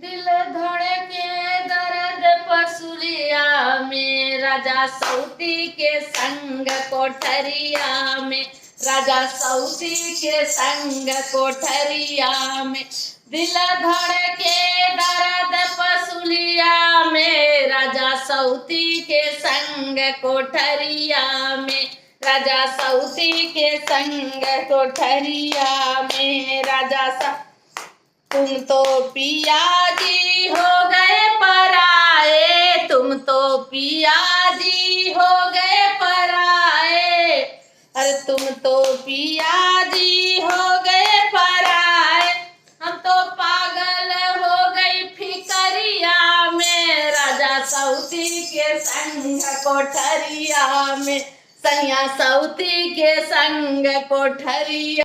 दिल धड़के दर्द पसुलिया में, राजा सऊती के संग कोठरिया में, राजा सऊती के संग कोठरिया में। दिल धड़के दर्द पसुलिया में, राजा सऊती के संग कोठरिया में, राजा सऊती के संग कोठरिया में। तुम तो पिया जी हो गए पराए, तुम तो पिया जी हो गए पराए, अरे तुम तो पिया जी हो गए पराए, हम तो पागल हो गई फिकरिया में, राजा सऊती के संग कोठरिया में, सैया सऊती के संग कोठरिया।